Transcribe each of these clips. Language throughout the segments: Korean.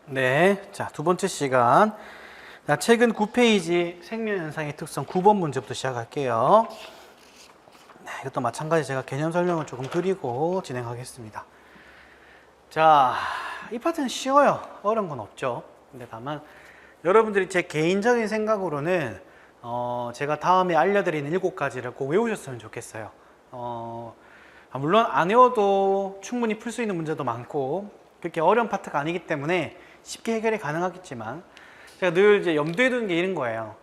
네, 자, 두 번째 시간. 자, 최근 9페이지 생명현상의 특성 9번 문제부터 시작할게요. 네, 이것도 마찬가지 제가 개념 설명을 조금 드리고 진행하겠습니다. 자, 이 파트는 쉬워요. 어려운 건 없죠. 근데 다만 여러분들이 제 개인적인 생각으로는 제가 다음에 알려드리는 7가지를 꼭 외우셨으면 좋겠어요. 물론 안 외워도 충분히 풀 수 있는 문제도 많고 그렇게 어려운 파트가 아니기 때문에 쉽게 해결이 가능하겠지만 제가 늘 이제 염두에 두는 게 이런 거예요.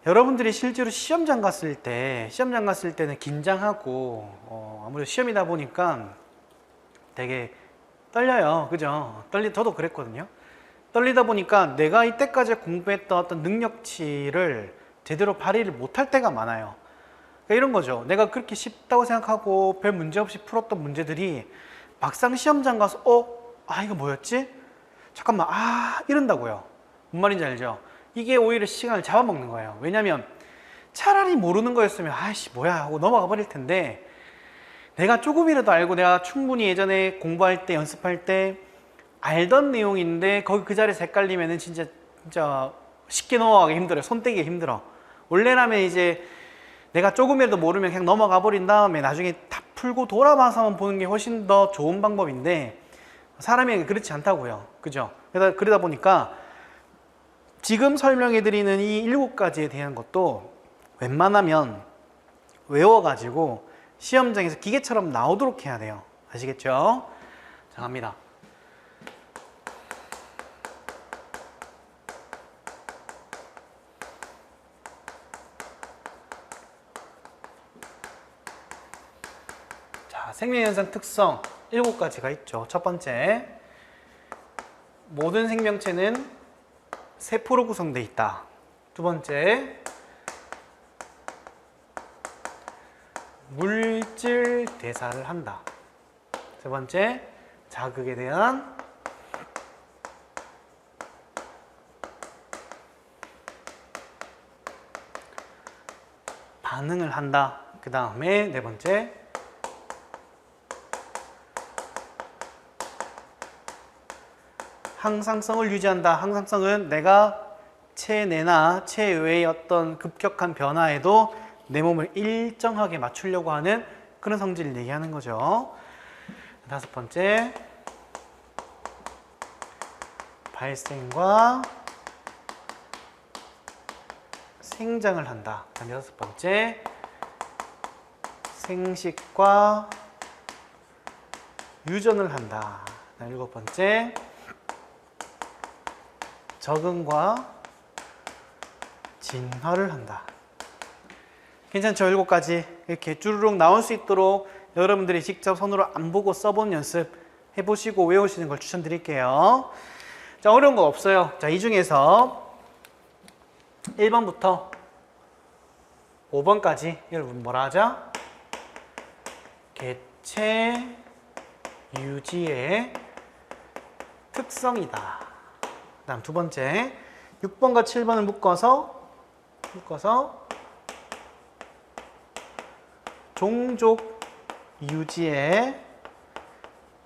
여러분들이 실제로 시험장 갔을 때는 긴장하고 아무래도 시험이다 보니까 되게 떨려요. 그죠? 저도 그랬거든요. 떨리다 보니까 내가 이때까지 공부했던 어떤 능력치를 제대로 발휘를 못할 때가 많아요. 그러니까 이런 거죠. 내가 그렇게 쉽다고 생각하고 별 문제 없이 풀었던 문제들이 막상 시험장 가서 이거 뭐였지? 잠깐만, 이런다고요. 뭔 말인지 알죠? 이게 오히려 시간을 잡아먹는 거예요. 왜냐면 차라리 모르는 거였으면 아이씨 뭐야 하고 넘어가 버릴 텐데 내가 조금이라도 알고 내가 충분히 예전에 공부할 때 연습할 때 알던 내용인데 거기 그 자리에서 헷갈리면은 진짜 쉽게 넘어가기 힘들어요. 손 떼기 힘들어. 원래라면 이제 내가 조금이라도 모르면 그냥 넘어가 버린 다음에 나중에 다 풀고 돌아봐서만 보는 게 훨씬 더 좋은 방법인데 사람이 그렇지 않다고요. 그죠? 그러다 보니까 지금 설명해드리는 이 7가지에 대한 것도 웬만하면 외워가지고 시험장에서 기계처럼 나오도록 해야 돼요. 아시겠죠? 자, 갑니다. 자, 생명현상 특성 7가지가 있죠. 첫 번째, 모든 생명체는 세포로 구성되어 있다. 두 번째, 물질 대사를 한다. 세 번째, 자극에 대한 반응을 한다. 그 다음에 네 번째, 항상성을 유지한다. 항상성은 내가 체내나 체외의 어떤 급격한 변화에도 내 몸을 일정하게 맞추려고 하는 그런 성질을 얘기하는 거죠. 다섯 번째, 발생과 생장을 한다. 여섯 번째, 생식과 유전을 한다. 일곱 번째, 적응과 진화를 한다. 괜찮죠? 7가지 이렇게 주르륵 나올 수 있도록 여러분들이 직접 손으로 안 보고 써본 연습 해보시고 외우시는 걸 추천드릴게요. 자, 어려운 거 없어요. 자, 이 중에서 1번부터 5번까지 여러분 뭐라 하죠? 개체 유지의 특성이다. 그 다음 두 번째, 6번과 7번을 묶어서 종족 유지의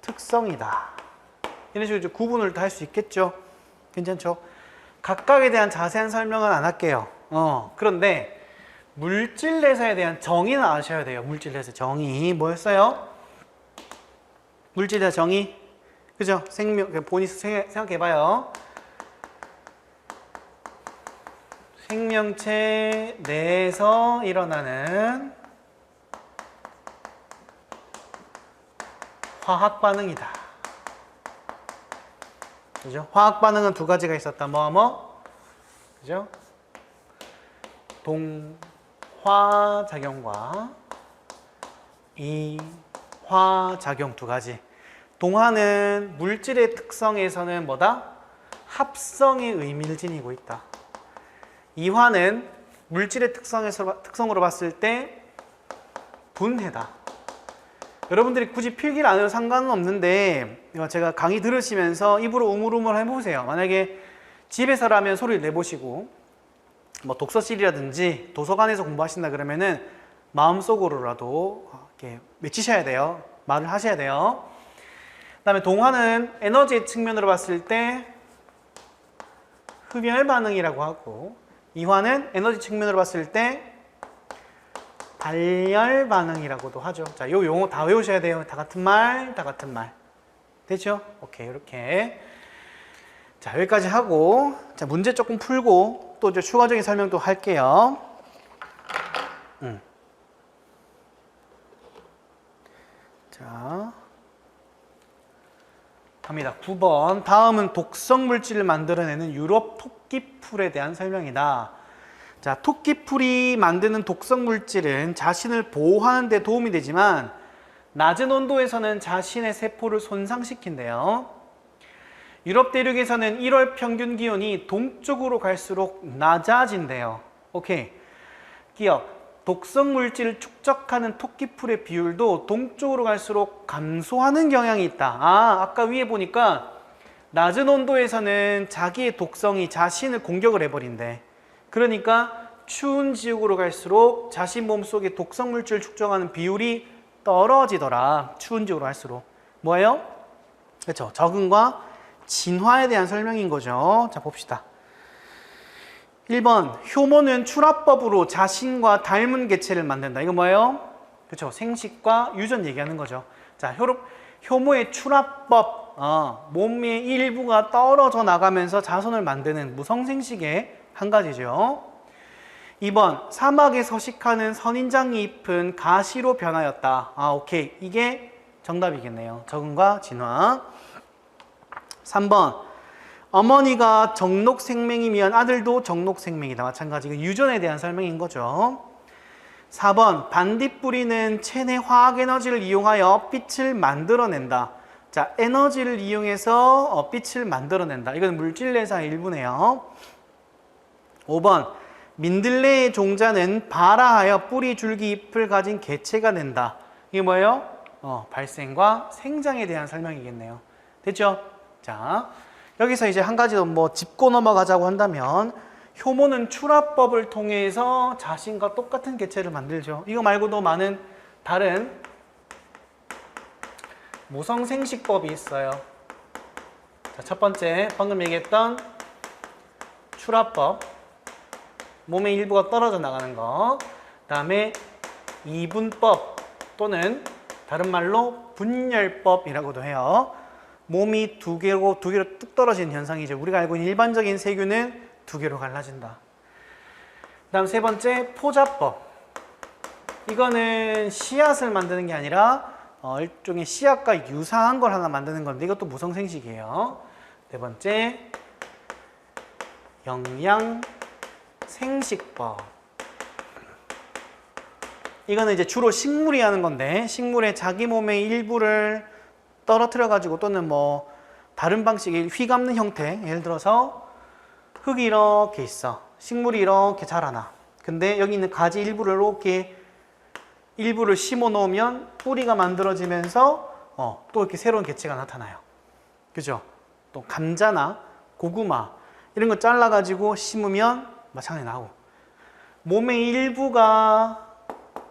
특성이다. 이런 식으로 구분을 다 할 수 있겠죠? 괜찮죠? 각각에 대한 자세한 설명은 안 할게요. 그런데 물질 대사에 대한 정의는 아셔야 돼요. 물질 대사 정의 뭐였어요? 물질 대사 정의, 그죠? 본인이 생각해봐요. 생명체 내에서 일어나는 화학 반응이다. 그죠? 화학 반응은 두 가지가 있었다. 그죠? 동화작용과 이화작용 두 가지. 동화는 물질의 특성에서는 뭐다? 합성의 의미를 지니고 있다. 이화는 물질의 특성으로 봤을 때 분해다. 여러분들이 굳이 필기를 안 해도 상관은 없는데 제가 강의 들으시면서 입으로 우물우물 해보세요. 만약에 집에서라면 소리를 내보시고 뭐 독서실이라든지 도서관에서 공부하신다 그러면은 마음속으로라도 이렇게 외치셔야 돼요. 말을 하셔야 돼요. 그 다음에 동화는 에너지 측면으로 봤을 때 흡열 반응이라고 하고, 이화는 에너지 측면으로 봤을 때 발열 반응이라고도 하죠. 자, 요 용어 다 외우셔야 돼요. 다 같은 말, 다 같은 말. 되죠? 오케이, 이렇게. 자, 여기까지 하고, 자, 문제 조금 풀고, 또 이제 추가적인 설명도 할게요. 자, 갑니다. 9번. 다음은 독성 물질을 만들어내는 유럽 토끼풀에 대한 설명이다. 자, 토끼풀이 만드는 독성 물질은 자신을 보호하는 데 도움이 되지만 낮은 온도에서는 자신의 세포를 손상시킨대요. 유럽 대륙에서는 1월 평균 기온이 동쪽으로 갈수록 낮아진대요. 오케이. 기억. 독성 물질을 축적하는 토끼풀의 비율도 동쪽으로 갈수록 감소하는 경향이 있다. 아까 위에 보니까 낮은 온도에서는 자기의 독성이 자신을 공격을 해버린대. 그러니까 추운 지역으로 갈수록 자신 몸속에 독성 물질을 축적하는 비율이 떨어지더라. 추운 지역으로 갈수록. 뭐예요? 그렇죠. 적응과 진화에 대한 설명인 거죠. 자, 봅시다. 1번, 효모는 출합법으로 자신과 닮은 개체를 만든다. 이거 뭐예요? 그렇죠. 생식과 유전 얘기하는 거죠. 자, 효모의 출합법, 몸의 일부가 떨어져 나가면서 자손을 만드는 무성생식의 한 가지죠. 2번, 사막에 서식하는 선인장 잎은 가시로 변하였다. 오케이. 이게 정답이겠네요. 적응과 진화. 3번, 어머니가 정록생명이면 아들도 정록생명이다. 마찬가지 유전에 대한 설명인 거죠. 4번, 반딧불이는 체내 화학에너지를 이용하여 빛을 만들어낸다. 자, 에너지를 이용해서 빛을 만들어낸다. 이건 물질내사의 일부네요. 5번, 민들레의 종자는 발아하여 뿌리, 줄기, 잎을 가진 개체가 된다. 이게 뭐예요? 발생과 생장에 대한 설명이겠네요. 됐죠? 자, 여기서 이제 한 가지 더 짚고 넘어가자고 한다면, 효모는 출합법을 통해서 자신과 똑같은 개체를 만들죠. 이거 말고도 많은 다른 무성생식법이 있어요. 자, 첫 번째, 방금 얘기했던 출합법, 몸의 일부가 떨어져 나가는 거. 그 다음에 이분법 또는 다른 말로 분열법이라고도 해요. 몸이 두 개로 뚝 떨어지는 현상이죠. 우리가 알고 있는 일반적인 세균은 두 개로 갈라진다. 그 다음 세 번째, 포자법. 이거는 씨앗을 만드는 게 아니라 일종의 씨앗과 유사한 걸 하나 만드는 건데 이것도 무성생식이에요. 네 번째, 영양생식법. 이거는 이제 주로 식물이 하는 건데, 식물의 자기 몸의 일부를 떨어뜨려 가지고 또는 다른 방식의 휘감는 형태, 예를 들어서 흙이 이렇게 있어, 식물이 이렇게 자라나. 근데 여기 있는 가지 일부를 이렇게 일부를 심어 놓으면 뿌리가 만들어지면서 또 이렇게 새로운 개체가 나타나요. 그죠? 또 감자나 고구마 이런 거 잘라 가지고 심으면 마찬가지 나오고, 몸의 일부가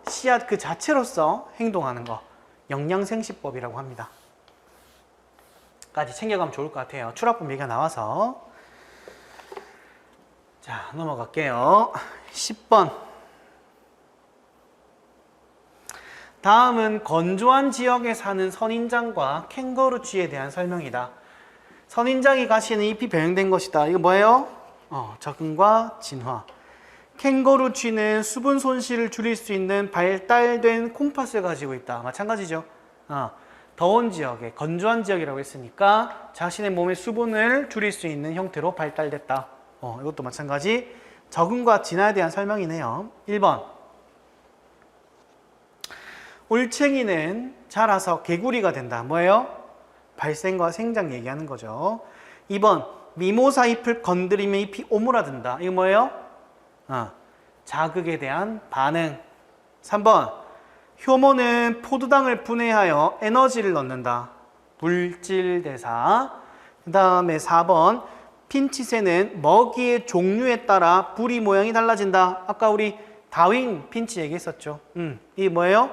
씨앗 그 자체로서 행동하는 거, 영양생식법이라고 합니다. 까지 챙겨가면 좋을 것 같아요. 출합법 얘기가 나와서. 자, 넘어갈게요. 10번. 다음은 건조한 지역에 사는 선인장과 캥거루쥐에 대한 설명이다. 선인장이 가시는 잎이 변형된 것이다. 이거 뭐예요? 적응과 진화. 캥거루쥐는 수분 손실을 줄일 수 있는 발달된 콩팥을 가지고 있다. 마찬가지죠. 더운 지역에, 건조한 지역이라고 했으니까 자신의 몸의 수분을 줄일 수 있는 형태로 발달됐다. 이것도 마찬가지 적응과 진화에 대한 설명이네요. 1번, 올챙이는 자라서 개구리가 된다. 뭐예요? 발생과 생장 얘기하는 거죠. 2번, 미모사 잎을 건드리면 잎이 오므라든다. 이거 뭐예요? 자극에 대한 반응. 3번, 효모는 포도당을 분해하여 에너지를 넣는다. 물질대사. 그 다음에 4번, 핀치새는 먹이의 종류에 따라 부리 모양이 달라진다. 아까 우리 다윈 핀치 얘기했었죠. 이게 뭐예요?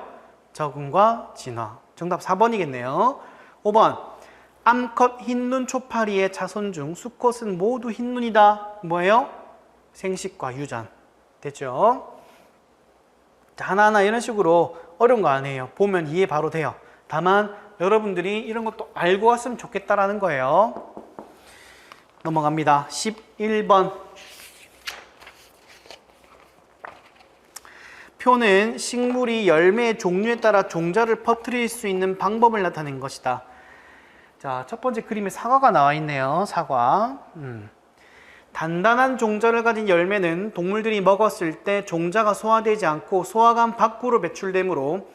적응과 진화. 정답 4번이겠네요. 5번, 암컷 흰눈 초파리의 자손 중 수컷은 모두 흰눈이다. 뭐예요? 생식과 유전. 됐죠? 자, 하나하나 이런 식으로 어려운 거 아니에요. 보면 이해 바로 돼요. 다만 여러분들이 이런 것도 알고 왔으면 좋겠다라는 거예요. 넘어갑니다. 11번. 표는 식물이 열매의 종류에 따라 종자를 퍼뜨릴 수 있는 방법을 나타낸 것이다. 자, 첫 번째 그림에 사과가 나와 있네요. 사과. 단단한 종자를 가진 열매는 동물들이 먹었을 때 종자가 소화되지 않고 소화관 밖으로 배출되므로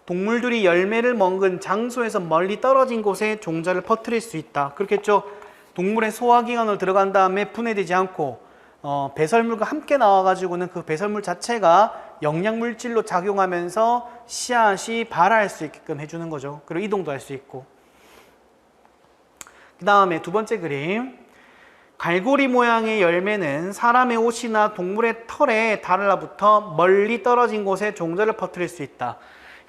동물들이 열매를 먹은 장소에서 멀리 떨어진 곳에 종자를 퍼뜨릴 수 있다. 그렇겠죠? 동물의 소화기관으로 들어간 다음에 분해되지 않고 배설물과 함께 나와가지고는 그 배설물 자체가 영양물질로 작용하면서 씨앗이 발할 수 있게끔 해주는 거죠. 그리고 이동도 할 수 있고. 그 다음에 두 번째 그림. 갈고리 모양의 열매는 사람의 옷이나 동물의 털에 달라붙어 멀리 떨어진 곳에 종자를 퍼뜨릴 수 있다.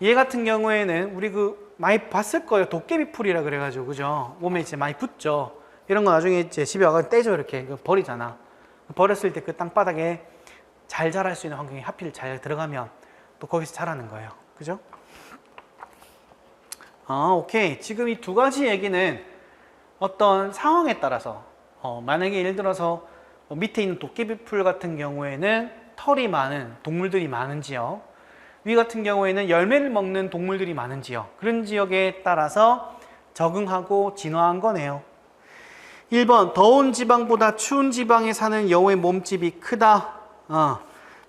얘 같은 경우에는 우리 많이 봤을 거예요. 도깨비 풀이라 그래가지고, 그죠? 몸에 이제 많이 붙죠. 이런 거 나중에 이제 집에 와서 떼죠. 이렇게 버리잖아. 버렸을 때 그 땅바닥에 잘 자랄 수 있는 환경에 하필 잘 들어가면 또 거기서 자라는 거예요. 그죠? 오케이. 지금 이 두 가지 얘기는 어떤 상황에 따라서 만약에 예를 들어서 밑에 있는 도깨비풀 같은 경우에는 털이 많은 동물들이 많은 지역, 위 같은 경우에는 열매를 먹는 동물들이 많은 지역, 그런 지역에 따라서 적응하고 진화한 거네요. 1번, 더운 지방보다 추운 지방에 사는 여우의 몸집이 크다.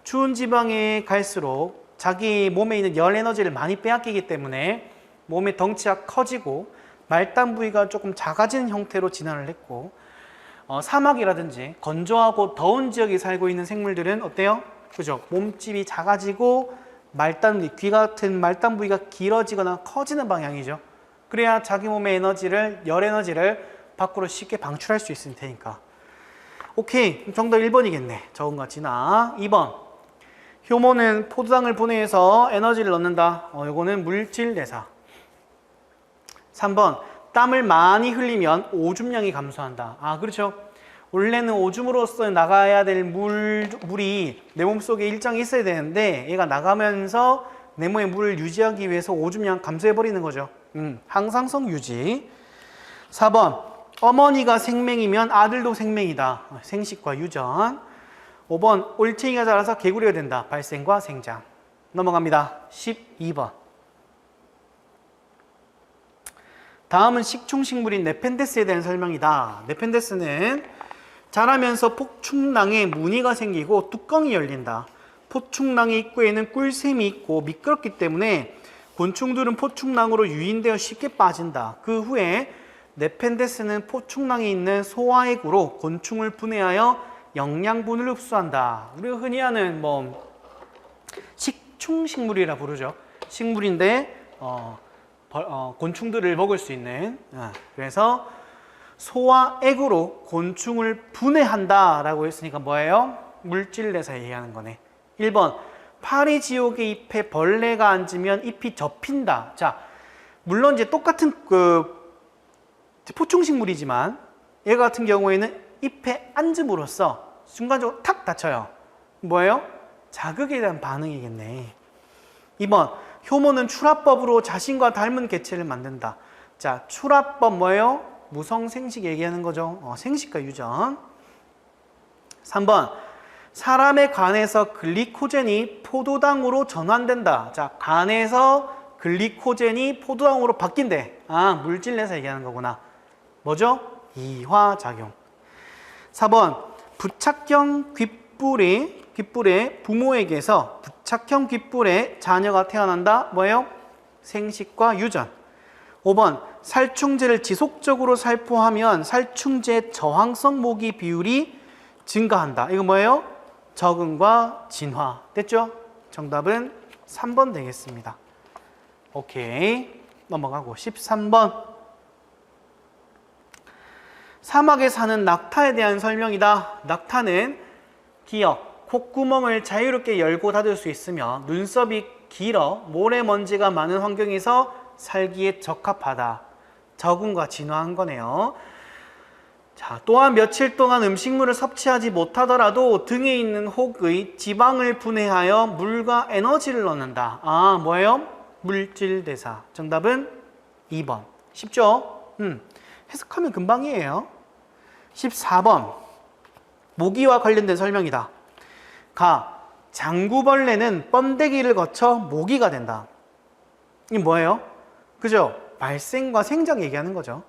추운 지방에 갈수록 자기 몸에 있는 열 에너지를 많이 빼앗기기 때문에 몸의 덩치가 커지고 말단 부위가 조금 작아지는 형태로 진화를 했고, 사막이라든지 건조하고 더운 지역에 살고 있는 생물들은 어때요? 그죠? 몸집이 작아지고 귀 같은 말단 부위가 길어지거나 커지는 방향이죠. 그래야 자기 몸의 열 에너지를 밖으로 쉽게 방출할 수 있을 테니까. 오케이. 정답 1번이겠네. 적은 거 지나. 2번. 효모는 포도당을 분해해서 에너지를 넣는다. 요거는 물질 내사. 3번. 땀을 많이 흘리면 오줌량이 감소한다. 그렇죠. 원래는 오줌으로써 나가야 될 물이 내 몸속에 일정이 있어야 되는데 얘가 나가면서 내 몸에 물을 유지하기 위해서 오줌량 감소해버리는 거죠. 항상성 유지. 4번. 어머니가 생맹이면 아들도 생맹이다. 생식과 유전. 5번. 올챙이가 자라서 개구리가 된다. 발생과 생장. 넘어갑니다. 12번. 다음은 식충식물인 네펜데스에 대한 설명이다. 네펜데스는 자라면서 폭충낭에 무늬가 생기고 뚜껑이 열린다. 포충낭의 입구에는 꿀샘이 있고 미끄럽기 때문에 곤충들은 포충낭으로 유인되어 쉽게 빠진다. 그 후에 네펜데스는 포충낭에 있는 소화액으로 곤충을 분해하여 영양분을 흡수한다. 우리가 흔히 아는 식충식물이라 부르죠. 식물인데 곤충들을 먹을 수 있는, 그래서 소화액으로 곤충을 분해한다 라고 했으니까 뭐예요? 물질 내사 얘기하는 거네. 1번. 파리지옥의 잎에 벌레가 앉으면 잎이 접힌다. 자, 물론 이제 똑같은 포충식물이지만 얘 같은 경우에는 잎에 앉음으로써 순간적으로 탁 닫혀요. 뭐예요? 자극에 대한 반응이겠네. 2번. 효모는 출하법으로 자신과 닮은 개체를 만든다. 자, 출하법 뭐예요? 무성생식 얘기하는 거죠. 생식과 유전. 3번. 사람의 간에서 글리코젠이 포도당으로 전환된다. 자, 간에서 글리코젠이 포도당으로 바뀐대. 물질 내서 얘기하는 거구나. 뭐죠? 이화작용. 4번. 부착형 귓불의 부모에게서 부착형 귓불의 자녀가 태어난다. 뭐예요? 생식과 유전. 5번. 살충제를 지속적으로 살포하면 살충제 저항성 모기 비율이 증가한다. 이거 뭐예요? 적응과 진화. 됐죠? 정답은 3번 되겠습니다. 오케이. 넘어가고 13번. 사막에 사는 낙타에 대한 설명이다. 낙타는 기역, 콧구멍을 자유롭게 열고 닫을 수 있으며 눈썹이 길어 모래먼지가 많은 환경에서 살기에 적합하다. 적응과 진화한 거네요. 자, 또한 며칠 동안 음식물을 섭취하지 못하더라도 등에 있는 혹의 지방을 분해하여 물과 에너지를 넣는다. 아, 뭐예요? 물질 대사. 정답은 2번. 쉽죠? 해석하면 금방이에요. 14번. 모기와 관련된 설명이다. 가. 장구벌레는 번데기를 거쳐 모기가 된다. 이게 뭐예요? 그죠? 발생과 생장 얘기하는 거죠.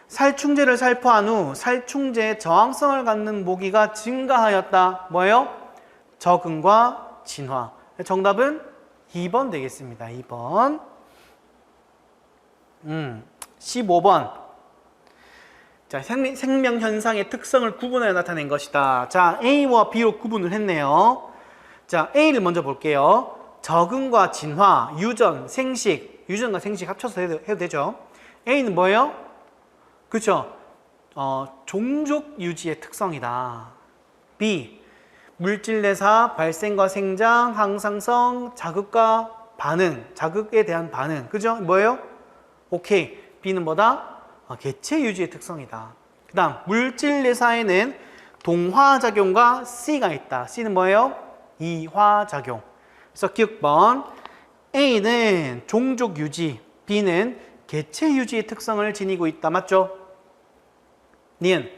살충제를 살포한 후 살충제에 저항성을 갖는 모기가 증가하였다. 뭐예요? 적응과 진화. 정답은 2번 되겠습니다. 2번. 15번. 자, 생명현상의 특성을 구분하여 나타낸 것이다. 자, A와 B로 구분을 했네요. 자, A를 먼저 볼게요. 적응과 진화, 유전, 생식. 유전과 생식 합쳐서 해도 되죠. A는 뭐예요? 그렇죠. 종족 유지의 특성이다. B. 물질 대사, 발생과 생장, 항상성, 자극과 반응, 자극에 대한 반응. 그죠? 뭐예요? 오케이. B는 뭐다? 개체 유지의 특성이다. 그 다음, 물질 대사에는 동화작용과 C가 있다. C는 뭐예요? 이화작용. 그래서 기억번. A는 종족 유지, B는 개체 유지의 특성을 지니고 있다. 맞죠? 니은.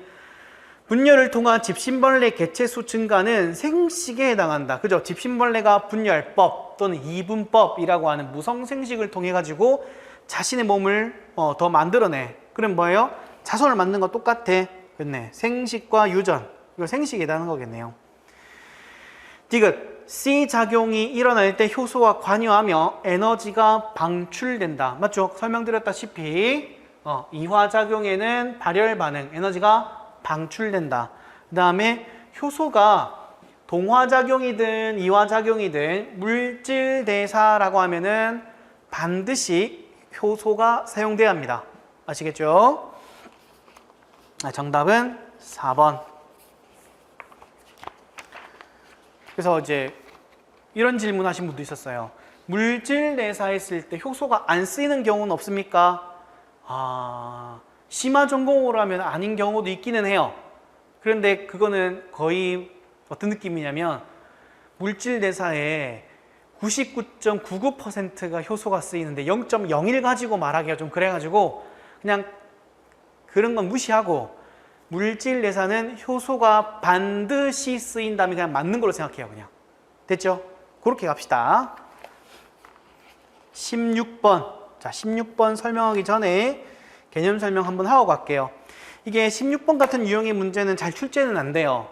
분열을 통한 집신벌레 개체수 증가는 생식에 해당한다. 그죠? 집신벌레가 분열법 또는 이분법이라고 하는 무성생식을 통해 가지고 자신의 몸을 더 만들어내. 그럼 뭐예요? 자손을 만드는 거 똑같아. 그렇네. 생식과 유전. 이거 생식에 해당하는 거겠네요. 디귿. C 작용이 일어날 때 효소가 관여하며 에너지가 방출된다. 맞죠? 설명드렸다시피 이화작용에는 발열 반응, 에너지가 방출된다. 그 다음에 효소가 동화작용이든 이화작용이든 물질 대사라고 하면은 반드시 효소가 사용돼야 합니다. 아시겠죠? 정답은 4번. 그래서 이제 이런 질문 하신 분도 있었어요. 물질 대사했을 때 효소가 안 쓰이는 경우는 없습니까? 심화 전공으로 하면 아닌 경우도 있기는 해요. 그런데 그거는 거의 어떤 느낌이냐면 물질 대사에 99.99%가 효소가 쓰이는데 0.01 가지고 말하기가 좀 그래가지고 그냥 그런 건 무시하고 물질 대사는 효소가 반드시 쓰인다면 그냥 맞는 걸로 생각해요. 그냥. 됐죠? 그렇게 갑시다. 16번. 자, 16번 설명하기 전에 개념 설명 한번 하고 갈게요. 이게 16번 같은 유형의 문제는 잘 출제는 안 돼요.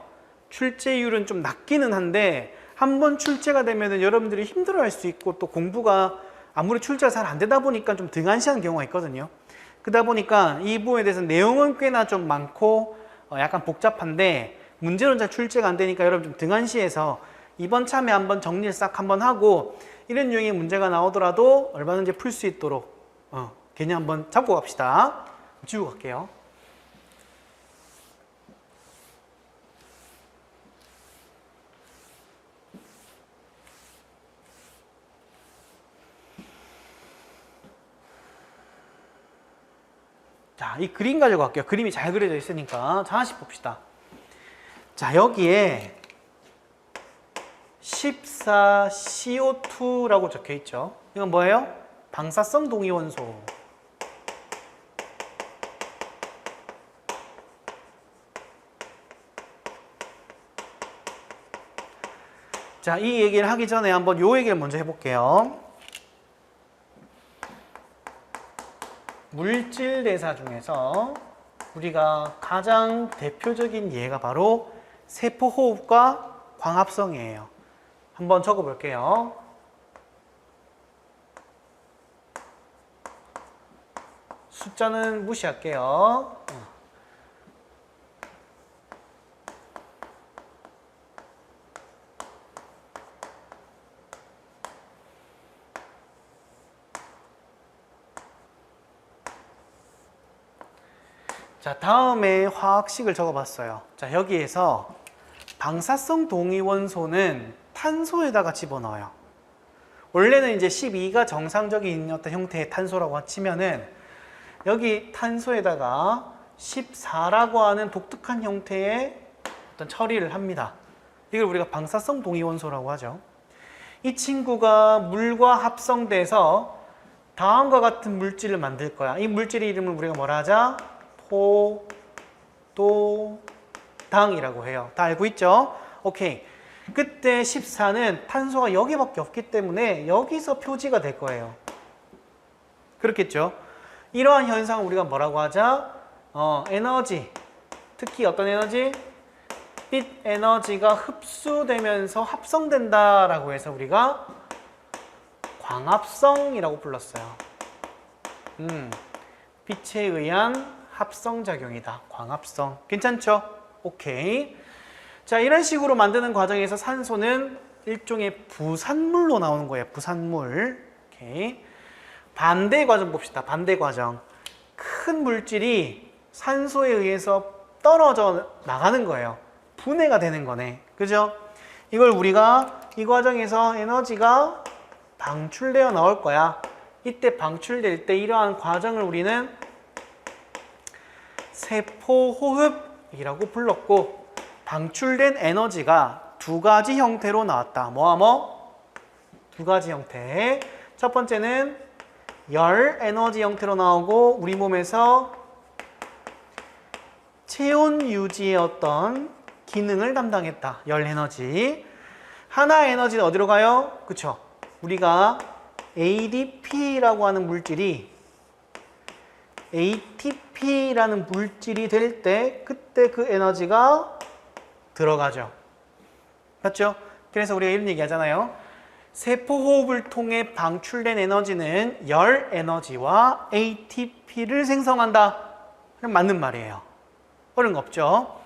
출제율은 좀 낮기는 한데 한번 출제가 되면은 여러분들이 힘들어할 수 있고 또 공부가 아무리 출제가 잘 안 되다 보니까 좀 등한시하는 경우가 있거든요. 그러다 보니까 이 부분에 대해서 내용은 꽤나 좀 많고 약간 복잡한데 문제는 잘 출제가 안 되니까 여러분 좀 등한시해서 이번 참에 한번 정리를 싹 한번 하고 이런 유형의 문제가 나오더라도 얼마든지 풀 수 있도록 개념 한번 잡고 갑시다. 지우고 갈게요. 자, 이 그림 가지고 갈게요. 그림이 잘 그려져 있으니까. 자, 하나씩 봅시다. 자, 여기에 14CO2라고 적혀 있죠. 이건 뭐예요? 방사성 동위원소. 자, 이 얘기를 하기 전에 한번 요 얘기를 먼저 해볼게요. 물질 대사 중에서 우리가 가장 대표적인 예가 바로 세포호흡과 광합성이에요. 한번 적어볼게요. 숫자는 무시할게요. 자, 다음에 화학식을 적어봤어요. 자, 여기에서 방사성 동위원소는 탄소에다가 집어넣어요. 원래는 이제 12가 정상적인 어떤 형태의 탄소라고 치면은 여기 탄소에다가 14라고 하는 독특한 형태의 어떤 처리를 합니다. 이걸 우리가 방사성 동위원소라고 하죠. 이 친구가 물과 합성돼서 다음과 같은 물질을 만들 거야. 이 물질의 이름을 우리가 뭐라 하자? 포도당이라고 해요. 다 알고 있죠? 오케이. 그때 14는 탄소가 여기밖에 없기 때문에 여기서 표지가 될 거예요. 그렇겠죠? 이러한 현상을 우리가 뭐라고 하자? 에너지. 특히 어떤 에너지? 빛 에너지가 흡수되면서 합성된다라고 해서 우리가 광합성이라고 불렀어요. 빛에 의한 합성작용이다. 광합성. 괜찮죠? 오케이. 자, 이런 식으로 만드는 과정에서 산소는 일종의 부산물로 나오는 거예요. 부산물. 오케이. 반대 과정 봅시다. 반대 과정. 큰 물질이 산소에 의해서 떨어져 나가는 거예요. 분해가 되는 거네. 그죠? 이걸 우리가 이 과정에서 에너지가 방출되어 나올 거야. 이때 방출될 때 이러한 과정을 우리는 세포호흡이라고 불렀고, 방출된 에너지가 두 가지 형태로 나왔다. 두 가지 형태. 첫 번째는 열 에너지 형태로 나오고, 우리 몸에서 체온 유지의 어떤 기능을 담당했다. 열 에너지. 하나 에너지는 어디로 가요? 그쵸? 우리가 ADP라고 하는 물질이 ATP라는 물질이 될 때 그때 그 에너지가 들어가죠. 맞죠? 그래서 우리가 이런 얘기 하잖아요. 세포호흡을 통해 방출된 에너지는 열 에너지와 ATP를 생성한다. 그럼 맞는 말이에요. 어려운 거 없죠?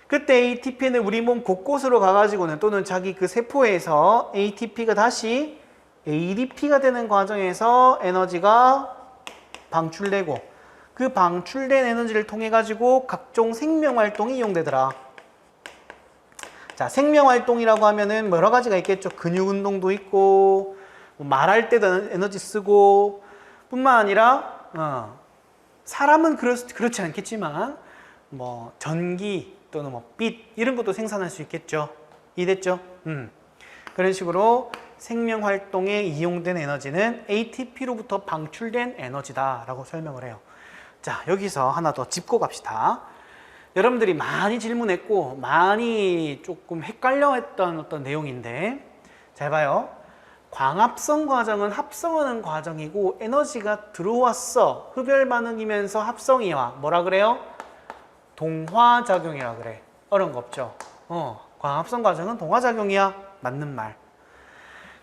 그때 ATP는 우리 몸 곳곳으로 가가지고는, 또는 자기 그 세포에서 ATP가 다시 ADP가 되는 과정에서 에너지가 방출되고, 그 방출된 에너지를 통해 가지고 각종 생명활동이 이용되더라. 자, 생명활동이라고 하면은 여러 가지가 있겠죠. 근육운동도 있고, 말할 때도 에너지 쓰고, 뿐만 아니라 사람은 그렇지 않겠지만 전기 또는 빛 이런 것도 생산할 수 있겠죠. 이해됐죠? 그런 식으로 생명활동에 이용된 에너지는 ATP로부터 방출된 에너지다 라고 설명을 해요. 자, 여기서 하나 더 짚고 갑시다. 여러분들이 많이 질문했고 많이 조금 헷갈려했던 어떤 내용인데, 잘 봐요. 광합성 과정은 합성하는 과정이고, 에너지가 들어왔어. 흡열 반응이면서 합성이 와. 뭐라 그래요? 동화작용이라 그래. 어려운 거 없죠? 광합성 과정은 동화작용이야. 맞는 말.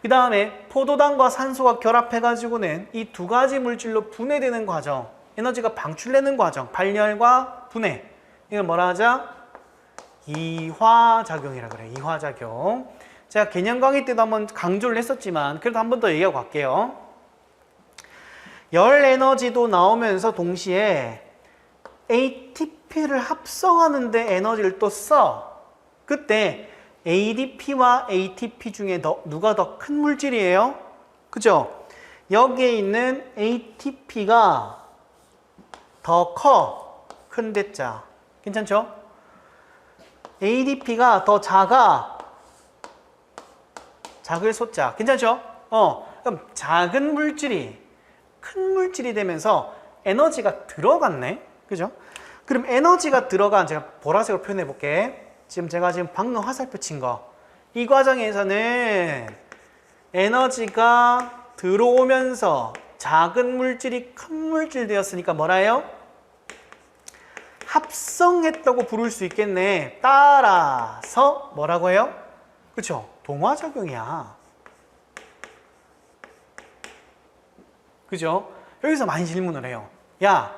그 다음에 포도당과 산소가 결합해가지고는 이 두 가지 물질로 분해되는 과정, 에너지가 방출되는 과정, 발열과 분해. 이걸 뭐라 하자? 이화작용이라 그래. 이화작용. 제가 개념 강의 때도 한번 강조를 했었지만 그래도 한 번 더 얘기하고 갈게요. 열 에너지도 나오면서 동시에 ATP를 합성하는데 에너지를 또 써. 그때 ADP와 ATP 중에 누가 더 큰 물질이에요? 그죠? 여기에 있는 ATP가 더 커. 큰 대자. 괜찮죠? ADP가 더 작아. 작을 소자. 괜찮죠? 그럼 작은 물질이 큰 물질이 되면서 에너지가 들어갔네. 그죠? 그럼 에너지가 들어간, 제가 보라색으로 표현해 볼게. 제가 방금 화살표 친 거. 이 과정에서는 에너지가 들어오면서 작은 물질이 큰 물질 되었으니까 뭐라 해요? 합성했다고 부를 수 있겠네. 따라서 뭐라고 해요? 그렇죠? 동화작용이야. 그죠? 여기서 많이 질문을 해요. 야,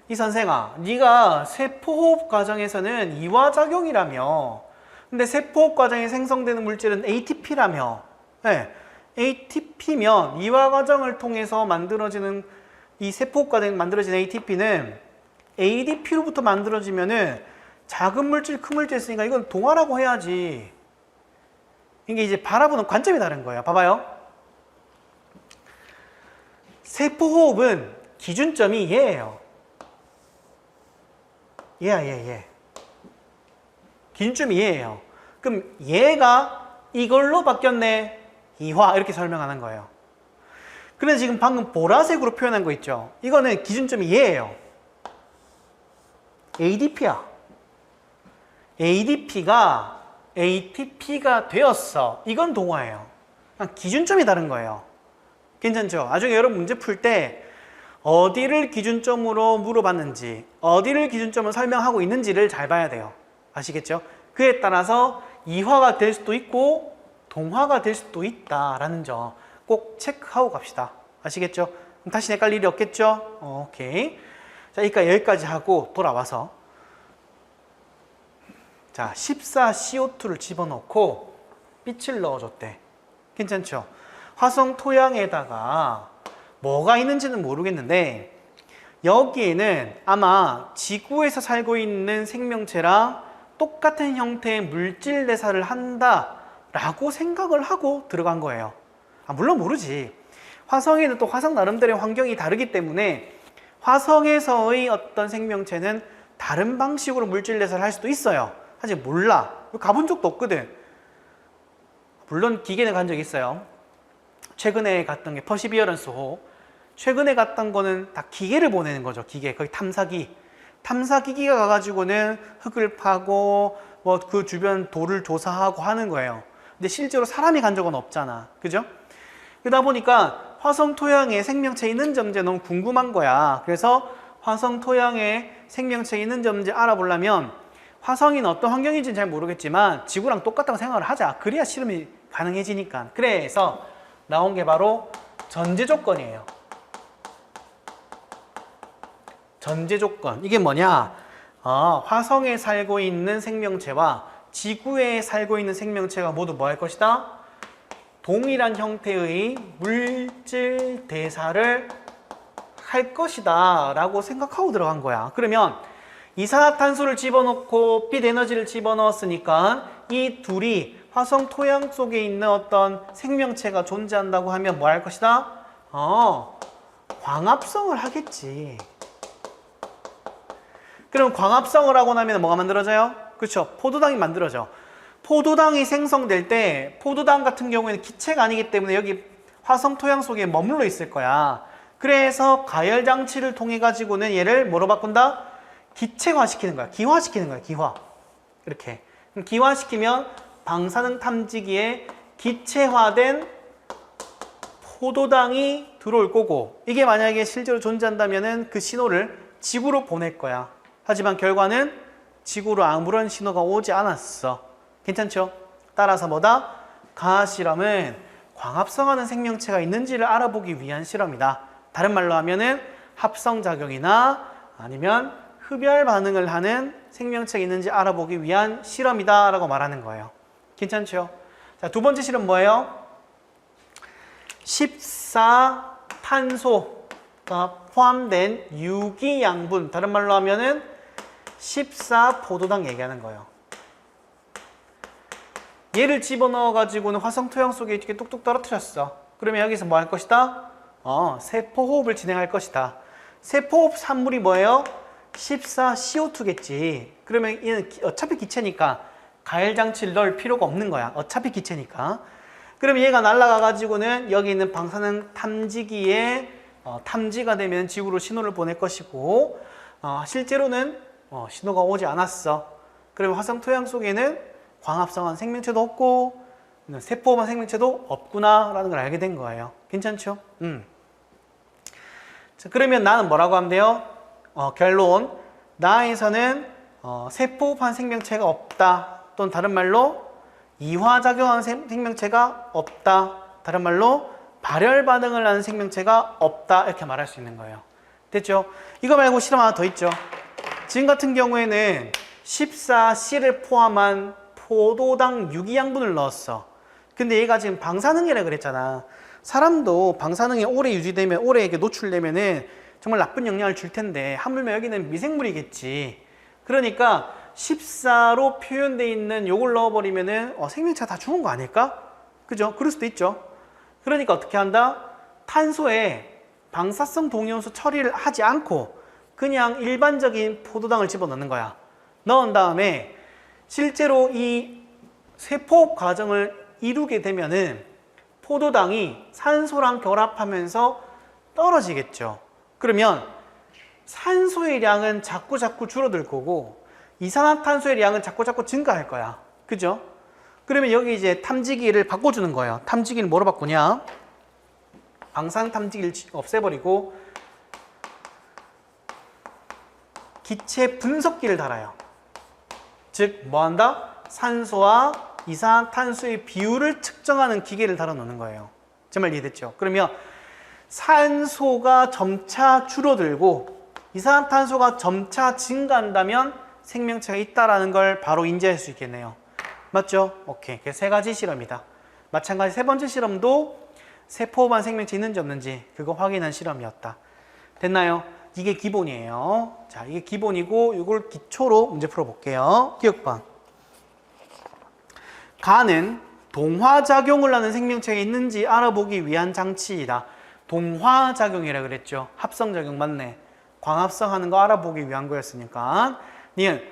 이 선생아, 네가 세포호흡 과정에서는 이화작용이라며. 근데 세포호흡 과정에 생성되는 물질은 ATP라며. 네, ATP면 이화 과정을 통해서 만들어지는 이 세포호흡 과정에 만들어진 ATP는 ADP로부터 만들어지면은 작은 물질, 큰 물질 있으니까 이건 동화라고 해야지. 이게 이제 바라보는 관점이 다른 거예요. 봐봐요. 세포호흡은 기준점이 얘예요. 얘. 기준점이 얘예요. 그럼 얘가 이걸로 바뀌었네. 이화 이렇게 설명하는 거예요. 그래서 지금 방금 보라색으로 표현한 거 있죠. 이거는 기준점이 얘예요. ADP야. ADP가 ATP가 되었어. 이건 동화예요. 그냥 기준점이 다른 거예요. 괜찮죠? 나중에 여러분 문제 풀 때 어디를 기준점으로 물어봤는지, 어디를 기준점으로 설명하고 있는지를 잘 봐야 돼요. 아시겠죠? 그에 따라서 이화가 될 수도 있고 동화가 될 수도 있다라는 점 꼭 체크하고 갑시다. 아시겠죠? 그럼 다시 헷갈릴 일이 없겠죠? 오케이. 자, 그러니까 여기까지 하고 돌아와서 자, 14CO2를 집어넣고 빛을 넣어줬대. 괜찮죠? 화성 토양에다가 뭐가 있는지는 모르겠는데 여기에는 아마 지구에서 살고 있는 생명체랑 똑같은 형태의 물질 대사를 한다라고 생각을 하고 들어간 거예요. 물론 모르지. 화성에는 또 화성 나름대로의 환경이 다르기 때문에 화성에서의 어떤 생명체는 다른 방식으로 물질 대사를 할 수도 있어요. 사실 몰라. 가본 적도 없거든. 물론 기계는 간 적이 있어요. 최근에 갔던 게 퍼시비어런스호. 최근에 갔던 거는 다 기계를 보내는 거죠. 기계. 거의 탐사기. 탐사기기가 가가지고는 흙을 파고 뭐 그 주변 돌을 조사하고 하는 거예요. 근데 실제로 사람이 간 적은 없잖아. 그죠? 그러다 보니까 화성 토양에 생명체 있는지 없는지 너무 궁금한 거야. 그래서 화성 토양에 생명체 있는지 없는지 알아보려면 화성인 어떤 환경인지는 잘 모르겠지만 지구랑 똑같다고 생각을 하자. 그래야 실험이 가능해지니까. 그래서 나온 게 바로 전제 조건이에요. 전제 조건. 이게 뭐냐? 화성에 살고 있는 생명체와 지구에 살고 있는 생명체가 모두 뭐 할 것이다? 동일한 형태의 물질 대사를 할 것이다 라고 생각하고 들어간 거야. 그러면 이산화탄소를 집어넣고 빛 에너지를 집어넣었으니까 이 둘이 화성 토양 속에 있는 어떤 생명체가 존재한다고 하면 뭐 할 것이다? 광합성을 하겠지. 그럼 광합성을 하고 나면 뭐가 만들어져요? 그렇죠. 포도당이 만들어져. 포도당이 생성될 때 포도당 같은 경우에는 기체가 아니기 때문에 여기 화성 토양 속에 머물러 있을 거야. 그래서 가열 장치를 통해 가지고는 얘를 뭐로 바꾼다? 기체화시키는 거야. 기화시키는 거야. 기화. 이렇게. 그럼 기화시키면 방사능 탐지기에 기체화된 포도당이 들어올 거고, 이게 만약에 실제로 존재한다면은 그 신호를 지구로 보낼 거야. 하지만 결과는 지구로 아무런 신호가 오지 않았어. 괜찮죠? 따라서 뭐다? 가하 실험은 광합성하는 생명체가 있는지를 알아보기 위한 실험이다. 다른 말로 하면은 합성작용이나 아니면 흡열 반응을 하는 생명체가 있는지 알아보기 위한 실험이다 라고 말하는 거예요. 괜찮죠? 자, 두 번째 실험 뭐예요? 14탄소가 포함된 유기양분, 다른 말로 하면은 14포도당 얘기하는 거예요. 얘를 집어넣어 가지고는 화성 토양 속에 이렇게 뚝뚝 떨어뜨렸어. 그러면 여기서 뭐 할 것이다? 세포호흡을 진행할 것이다. 세포호흡 산물이 뭐예요? 14CO2겠지. 그러면 얘는 어차피 기체니까 가열장치를 넣을 필요가 없는 거야. 어차피 기체니까. 그러면 얘가 날아가 가지고는 여기 있는 방사능 탐지기에 탐지가 되면 지구로 신호를 보낼 것이고, 실제로는 신호가 오지 않았어. 그러면 화성 토양 속에는 광합성한 생명체도 없고 세포만 생명체도 없구나 라는 걸 알게 된 거예요. 괜찮죠? 자, 그러면 나는 뭐라고 하면 돼요? 결론, 나에서는 세포흡한 생명체가 없다. 또는 다른 말로 이화작용하는 생명체가 없다. 다른 말로 발열 반응을 하는 생명체가 없다. 이렇게 말할 수 있는 거예요. 됐죠? 이거 말고 실험 하나 더 있죠. 지금 같은 경우에는 14C를 포함한 포도당 유기양분을 넣었어. 근데 얘가 지금 방사능이라 그랬잖아. 사람도 방사능이 오래 유지되면, 오래 이렇게 노출되면은 정말 나쁜 영향을 줄 텐데, 하물며 여기는 미생물이겠지. 그러니까 14로 표현되어 있는 요걸 넣어버리면은 생명체가 다 죽은 거 아닐까? 그죠? 그럴 수도 있죠. 그러니까 어떻게 한다? 탄소에 방사성 동위원소 처리를 하지 않고 그냥 일반적인 포도당을 집어넣는 거야. 넣은 다음에 실제로 이 세포 과정을 이루게 되면은 포도당이 산소랑 결합하면서 떨어지겠죠. 그러면 산소의 양은 자꾸 줄어들 거고 이산화탄소의 양은 자꾸 증가할 거야. 그죠? 그러면 여기 이제 탐지기를 바꿔주는 거예요. 탐지기를 뭐로 바꾸냐? 방사능 탐지기를 없애버리고 기체 분석기를 달아요. 즉, 뭐 한다? 산소와 이산화탄소의 비율을 측정하는 기계를 달아 놓는 거예요. 제 말 이해됐죠? 그러면 산소가 점차 줄어들고 이산화탄소가 점차 증가한다면 생명체가 있다라는 걸 바로 인지할 수 있겠네요. 맞죠? 오케이. 그 세 가지 실험이다. 마찬가지 세 번째 실험도 세포만 생명체 있는지 없는지 그거 확인한 실험이었다. 됐나요? 이게 기본이에요. 자, 이게 기본이고 이걸 기초로 문제 풀어볼게요. 기억방. 간은 동화작용을 하는 생명체가 있는지 알아보기 위한 장치이다. 동화작용이라 그랬죠. 합성작용 맞네. 광합성하는 거 알아보기 위한 거였으니까. 니은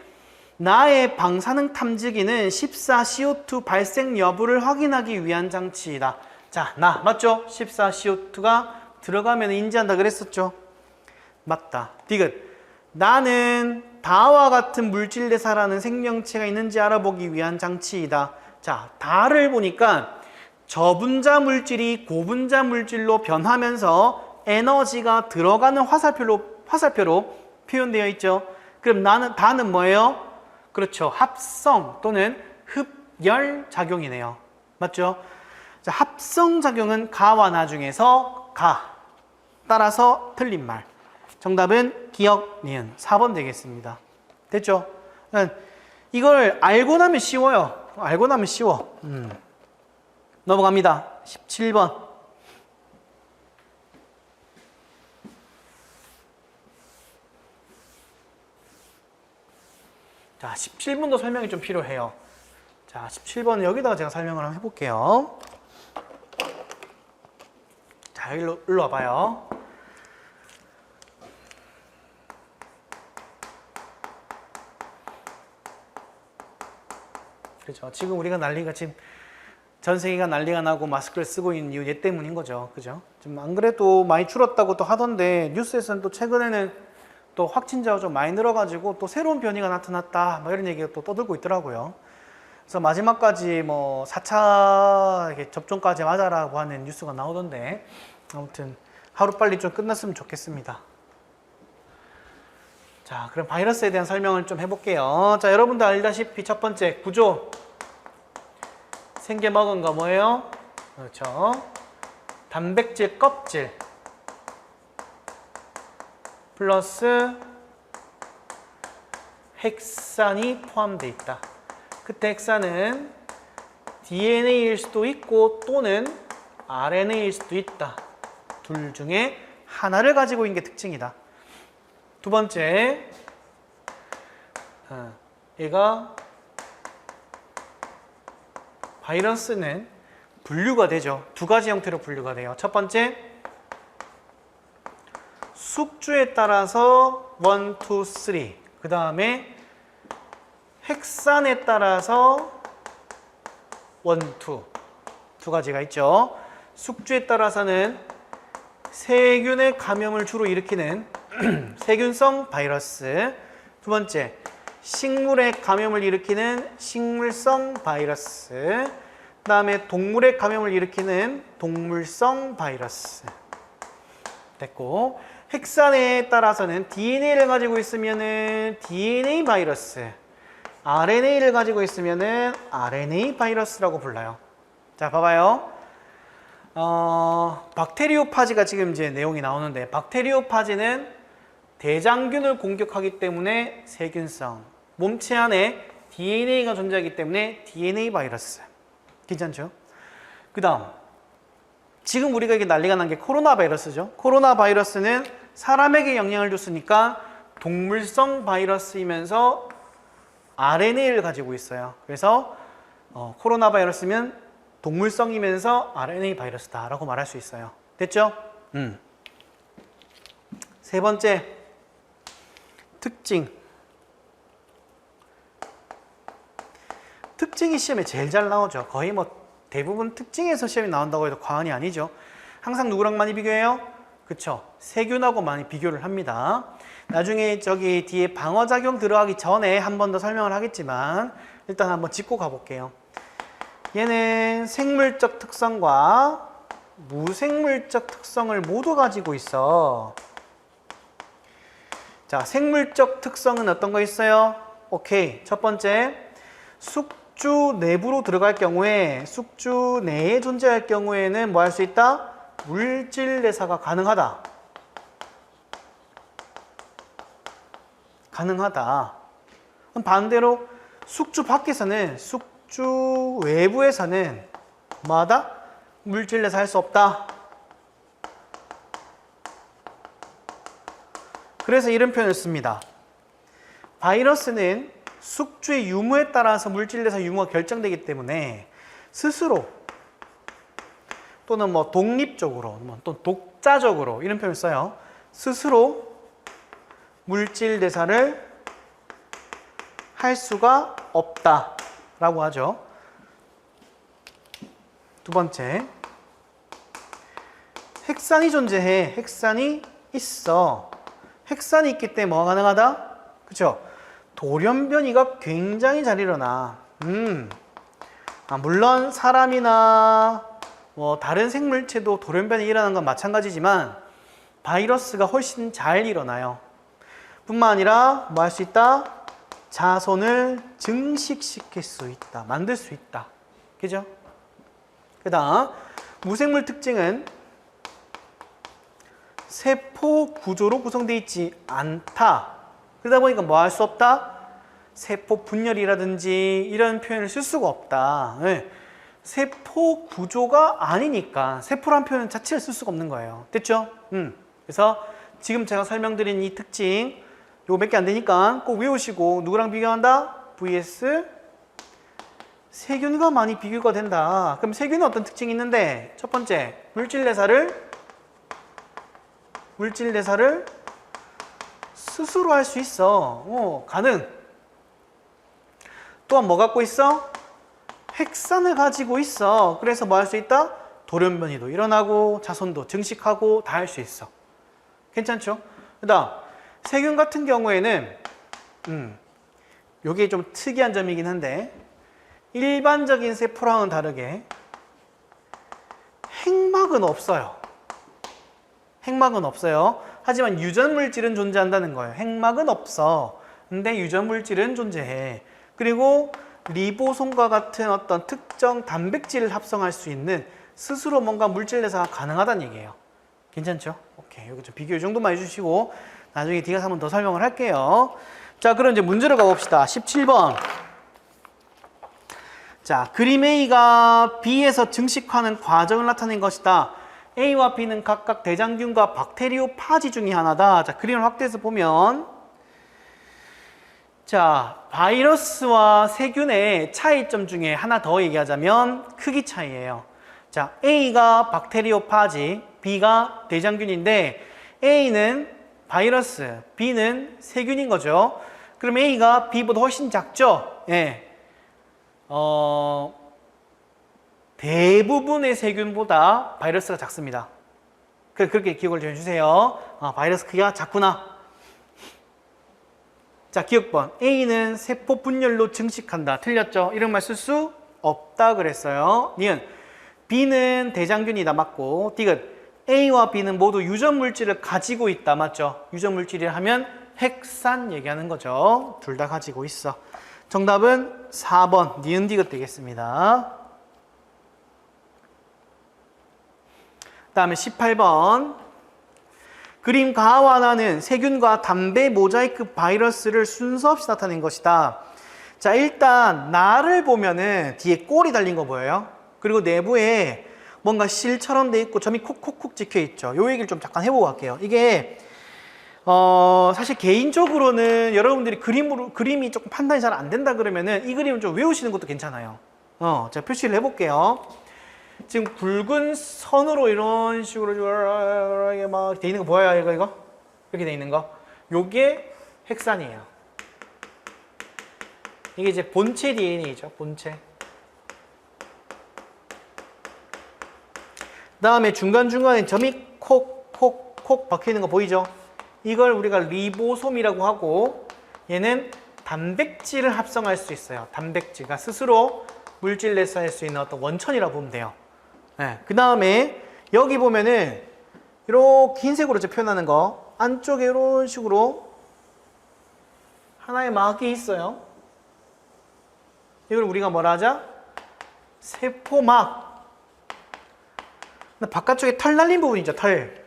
나의 방사능 탐지기는 14CO2 발생 여부를 확인하기 위한 장치이다. 자, 나 맞죠? 14CO2가 들어가면 인지한다 그랬었죠. 맞다. 디귿 나는 다와 같은 물질 대사라는 생명체가 있는지 알아보기 위한 장치이다. 자, 다를 보니까 저분자 물질이 고분자 물질로 변하면서 에너지가 들어가는 화살표로 표현되어 있죠. 그럼 다는 뭐예요? 그렇죠. 합성 또는 흡열 작용이네요. 맞죠? 자, 합성 작용은 가와 나 중에서 가. 따라서 틀린 말. 정답은 기억, 니은 4번 되겠습니다. 됐죠? 이걸 알고 나면 쉬워요. 알고 나면 쉬워. 넘어갑니다. 17번. 자, 17번도 설명이 좀 필요해요. 자, 17번은 여기다가 제가 설명을 한번 해볼게요. 자, 일로 와봐요. 그렇죠. 지금 우리가 지금 전 세계가 난리가 나고 마스크를 쓰고 있는 이유 얘 때문인 거죠. 그죠? 좀 안 그래도 많이 줄었다고 또 하던데 뉴스에서는 또 최근에는 또 확진자가 좀 많이 늘어가지고 또 새로운 변이가 나타났다 뭐 이런 얘기가 또 떠들고 있더라고요. 그래서 마지막까지 뭐 4차 접종까지 맞아라고 하는 뉴스가 나오던데 아무튼 하루빨리 좀 끝났으면 좋겠습니다. 자, 그럼 바이러스에 대한 설명을 좀 해볼게요. 자, 여러분들 알다시피 첫 번째 구조 생겨 먹은 거 뭐예요? 그렇죠. 단백질 껍질 플러스 핵산이 포함되어 있다. 그때 핵산은 DNA일 수도 있고 또는 RNA일 수도 있다. 둘 중에 하나를 가지고 있는 게 특징이다. 두 번째, 얘가 바이러스는 분류가 되죠. 두 가지 형태로 분류가 돼요. 첫 번째, 숙주에 따라서 1, 2, 3. 그 다음에 핵산에 따라서 1, 2. 두 가지가 있죠. 숙주에 따라서는 세균의 감염을 주로 일으키는 세균성 바이러스. 두 번째, 식물의 감염을 일으키는 식물성 바이러스. 그 다음에 동물의 감염을 일으키는 동물성 바이러스. 됐고, 핵산에 따라서는 DNA를 가지고 있으면은 DNA 바이러스, RNA를 가지고 있으면은 RNA 바이러스라고 불러요. 자, 봐봐요. 박테리오파지가 지금 이제 내용이 나오는데, 박테리오파지는 대장균을 공격하기 때문에 세균성, 몸체 안에 DNA가 존재하기 때문에 DNA 바이러스. 괜찮죠? 그 다음, 지금 우리가 이게 난리가 난 게 코로나 바이러스죠. 코로나 바이러스는 사람에게 영향을 줬으니까 동물성 바이러스이면서 RNA를 가지고 있어요. 그래서 코로나 바이러스면 동물성이면서 RNA 바이러스다라고 말할 수 있어요. 됐죠? 세 번째, 특징. 특징이 시험에 제일 잘 나오죠. 거의 뭐 대부분 특징에서 시험이 나온다고 해도 과언이 아니죠. 항상 누구랑 많이 비교해요? 그쵸. 세균하고 많이 비교를 합니다. 나중에 저기 뒤에 방어작용 들어가기 전에 한 번 더 설명을 하겠지만 일단 한번 짚고 가볼게요. 얘는 생물적 특성과 무생물적 특성을 모두 가지고 있어. 자, 생물적 특성은 어떤 거 있어요? 오케이. 첫 번째, 숙주 내부로 들어갈 경우에, 숙주 내에 존재할 경우에는 뭐 할 수 있다? 물질 내사가 가능하다. 가능하다. 그럼 반대로 숙주 밖에서는, 숙주 외부에서는 뭐하다? 물질 내사 할 수 없다. 그래서 이런 표현을 씁니다. 바이러스는 숙주의 유무에 따라서 물질 내사 유무가 결정되기 때문에 스스로 또는 뭐 독립적으로 또 독자적으로 이런 표현을 써요. 스스로 물질 내사를 할 수가 없다라고 하죠. 두 번째, 핵산이 존재해. 핵산이 있어. 핵산이 있기 때문에 뭐가 가능하다? 그쵸? 돌연변이가 굉장히 잘 일어나. 물론 사람이나 뭐 다른 생물체도 돌연변이 일어나는 건 마찬가지지만 바이러스가 훨씬 잘 일어나요. 뿐만 아니라 뭐 할 수 있다? 자손을 증식시킬 수 있다. 만들 수 있다. 그죠? 그 다음 무생물 특징은 세포 구조로 구성되어 있지 않다. 그러다 보니까 뭐 할 수 없다? 세포 분열이라든지 이런 표현을 쓸 수가 없다. 네. 세포 구조가 아니니까 세포란 표현 자체를 쓸 수가 없는 거예요. 됐죠? 그래서 지금 제가 설명드린 이 특징 요거 몇 개 안 되니까 꼭 외우시고 누구랑 비교한다? vs 세균과 많이 비교가 된다. 그럼 세균은 어떤 특징이 있는데 첫 번째, 물질 내사를 스스로 할 수 있어. 가능. 또한 뭐 갖고 있어? 핵산을 가지고 있어. 그래서 뭐 할 수 있다? 돌연변이도 일어나고 자손도 증식하고 다 할 수 있어. 괜찮죠? 그 다음 세균 같은 경우에는 요게 좀 특이한 점이긴 한데 일반적인 세포랑은 다르게 핵막은 없어요. 핵막은 없어요. 하지만 유전물질은 존재한다는 거예요. 핵막은 없어. 근데 유전물질은 존재해. 그리고 리보솜과 같은 어떤 특정 단백질을 합성할 수 있는 스스로 뭔가 물질 내사가 가능하다는 얘기예요. 괜찮죠? 오케이. 여기 좀 비교 이 정도만 해주시고 나중에 뒤에서 한번 더 설명을 할게요. 자, 그럼 이제 문제로 가봅시다. 17번. 자, 그림 A가 B에서 증식하는 과정을 나타낸 것이다. A와 B는 각각 대장균과 박테리오파지 중에 하나다. 자, 그림을 확대해서 보면 자, 바이러스와 세균의 차이점 중에 하나 더 얘기하자면 크기 차이예요. 자, A가 박테리오파지, B가 대장균인데 A는 바이러스, B는 세균인 거죠. 그럼 A가 B보다 훨씬 작죠? 예. 대부분의 세균보다 바이러스가 작습니다. 그렇게 기억을 좀 해주세요. 바이러스 크기가 작구나. 자, 기억번. A는 세포 분열로 증식한다. 틀렸죠? 이런 말 쓸 수 없다 그랬어요. 니은. B는 대장균이다. 맞고. 디귿. A와 B는 모두 유전물질을 가지고 있다. 맞죠? 유전물질이라 하면 핵산 얘기하는 거죠. 둘 다 가지고 있어. 정답은 4번. 니은 디귿 되겠습니다. 다음에 18번. 그림 가와 나는 세균과 담배 모자이크 바이러스를 순서 없이 나타낸 것이다. 자, 일단 나를 보면은 뒤에 꼴이 달린 거 보여요? 그리고 내부에 뭔가 실처럼 돼 있고 점이 콕콕콕 찍혀 있죠. 요 얘기를 좀 잠깐 해보고 갈게요. 이게 사실 개인적으로는 여러분들이 그림이 조금 판단이 잘 안 된다 그러면은 이 그림을 좀 외우시는 것도 괜찮아요. 제가 표시를 해볼게요. 지금 굵은 선으로 이런 식으로 이게 막 돼 있는 거 보여요, 이거? 이렇게 돼 있는 거. 요게 핵산이에요. 이게 이제 본체 DNA죠. 본체. 다음에 중간중간에 점이 콕 박혀 있는 거 보이죠? 이걸 우리가 리보솜이라고 하고 얘는 단백질을 합성할 수 있어요. 단백질가 스스로 물질 내서 할 수 있는 어떤 원천이라고 보면 돼요. 네. 그 다음에 여기 보면은 이렇게 흰색으로 표현하는 거 안쪽에 이런 식으로 하나의 막이 있어요. 이걸 우리가 뭐라 하자? 세포막. 바깥쪽에 털 날린 부분이죠. 털.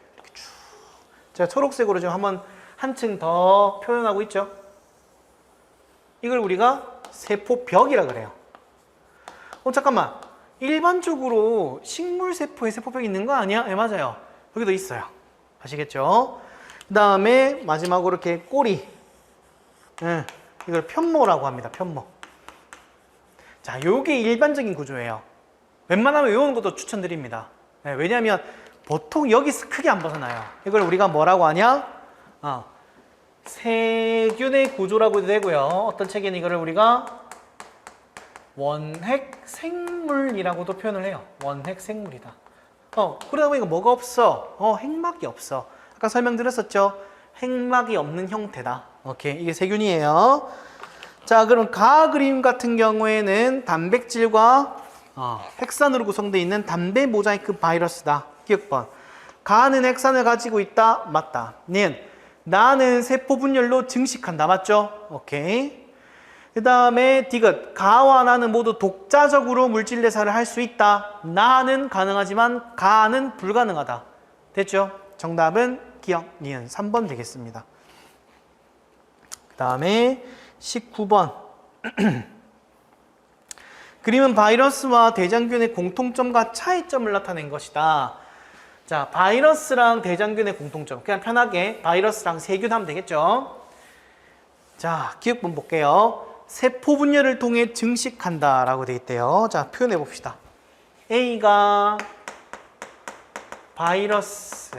제가 초록색으로 좀 한층 더 표현하고 있죠. 이걸 우리가 세포벽이라 그래요. 잠깐만. 일반적으로 식물세포에 세포벽이 있는 거 아니야? 네, 맞아요. 여기도 있어요. 아시겠죠? 그 다음에 마지막으로 이렇게 꼬리. 네, 이걸 편모라고 합니다. 편모. 자, 요게 일반적인 구조예요. 웬만하면 외우는 것도 추천드립니다. 네, 왜냐하면 보통 여기서 크게 안 벗어나요. 이걸 우리가 뭐라고 하냐? 세균의 구조라고 해도 되고요. 어떤 책에는 이거를 우리가 원핵생물이라고도 표현을 해요. 원핵생물이다. 그러다 보니까 뭐가 없어? 핵막이 없어. 아까 설명드렸었죠? 핵막이 없는 형태다. 오케이, 이게 세균이에요. 자, 그럼 가 그림 같은 경우에는 단백질과 핵산으로 구성되어 있는 담배 모자이크 바이러스다. 기억번. 가는 핵산을 가지고 있다. 맞다. 나는 세포 분열로 증식한다. 맞죠? 오케이. 그 다음에 디귿. 가와 나는 모두 독자적으로 물질 대사를 할 수 있다. 나는 가능하지만 가는 불가능하다. 됐죠? 정답은 기억, 니은 3번 되겠습니다. 그 다음에 19번. 그림은 바이러스와 대장균의 공통점과 차이점을 나타낸 것이다. 자, 바이러스랑 대장균의 공통점. 그냥 편하게 바이러스랑 세균 하면 되겠죠? 자, 기억본 볼게요. 세포 분열을 통해 증식한다 라고 되어 있대요. 자, 표현해 봅시다. A가 바이러스,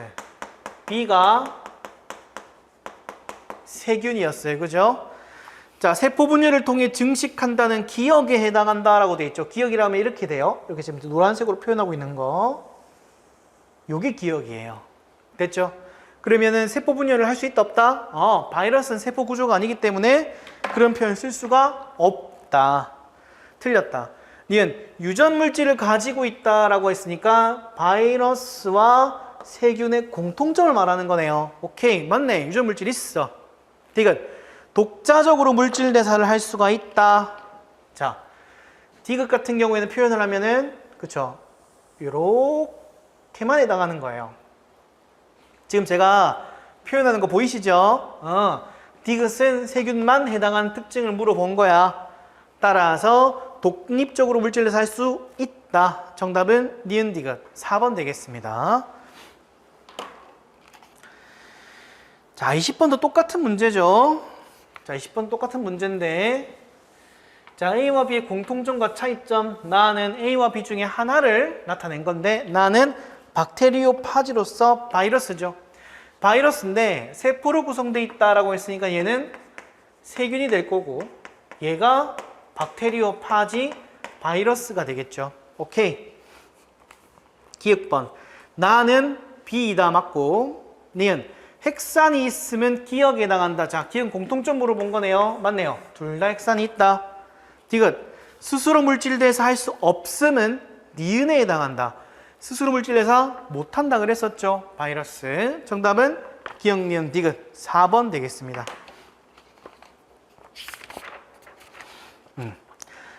B가 세균이었어요. 그죠? 자, 세포 분열을 통해 증식한다는 기억에 해당한다 라고 되어 있죠. 기억이라면 이렇게 돼요. 이렇게 지금 노란색으로 표현하고 있는 거. 요게 기억이에요. 됐죠? 그러면은 세포 분열을 할 수 있다 없다? 바이러스는 세포 구조가 아니기 때문에 그런 표현 쓸 수가 없다. 틀렸다. 니은 유전 물질을 가지고 있다라고 했으니까 바이러스와 세균의 공통점을 말하는 거네요. 오케이, 맞네. 유전 물질 있어. 디귿. 독자적으로 물질 대사를 할 수가 있다. 자, 디귿 같은 경우에는 표현을 하면은 그쵸? 요렇게만 해당하는 거예요. 지금 제가 표현하는 거 보이시죠? 디귿은 세균만 해당하는 특징을 물어본 거야. 따라서 독립적으로 물질을 살 수 있다. 정답은 니은 디귿 4번 되겠습니다. 자, 20번도 똑같은 문제죠. 자, 20번 똑같은 문제인데, 자, A와 B의 공통점과 차이점. 나는 A와 B 중에 하나를 나타낸 건데, 나는 박테리오파지로서 바이러스죠. 바이러스인데 세포로 구성되어 있다라고 했으니까 얘는 세균이 될 거고, 얘가 박테리오파지 바이러스가 되겠죠. 오케이. 기억번. 나는 B이다. 맞고, 니은 핵산이 있으면 기억에 해당한다. 자, 기억 공통점 물어본 거네요. 맞네요. 둘 다 핵산이 있다. 디귿. 스스로 물질 대사 할 수 없음은 니은에 해당한다. 스스로 물질 대사 못한다 그랬었죠. 바이러스. 정답은 기억, 니은, 디귿 4번 되겠습니다.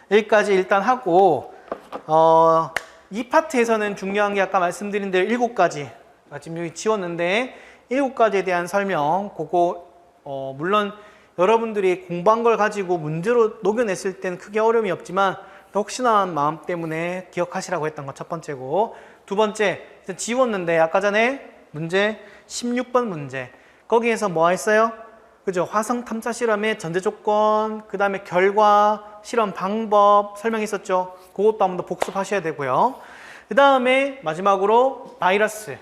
여기까지 일단 하고, 이 파트에서는 중요한 게 아까 말씀드린 대로 7가지 지금 여기 지웠는데 7가지에 대한 설명, 그거 물론 여러분들이 공부한 걸 가지고 문제로 녹여냈을 때는 크게 어려움이 없지만 혹시나 마음 때문에 기억하시라고 했던 거 첫 번째고, 두 번째 지웠는데 아까 전에 문제 16번 문제 거기에서 뭐 했어요? 그죠? 화성 탐사 실험의 전제 조건, 그 다음에 결과, 실험 방법 설명했었죠. 그것도 한번 더 복습하셔야 되고요. 그 다음에 마지막으로 바이러스.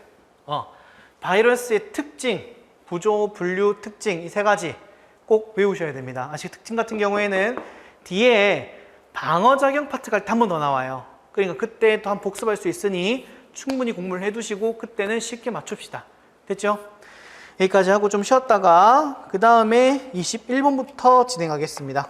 바이러스의 특징, 부조, 분류, 특징 이 세 가지 꼭 외우셔야 됩니다. 아직 특징 같은 경우에는 뒤에 방어작용 파트가 한 번 더 나와요. 그러니까 그때 또 한 복습할 수 있으니 충분히 공부를 해두시고 그때는 쉽게 맞춥시다. 됐죠? 여기까지 하고 좀 쉬었다가 그 다음에 21번부터 진행하겠습니다.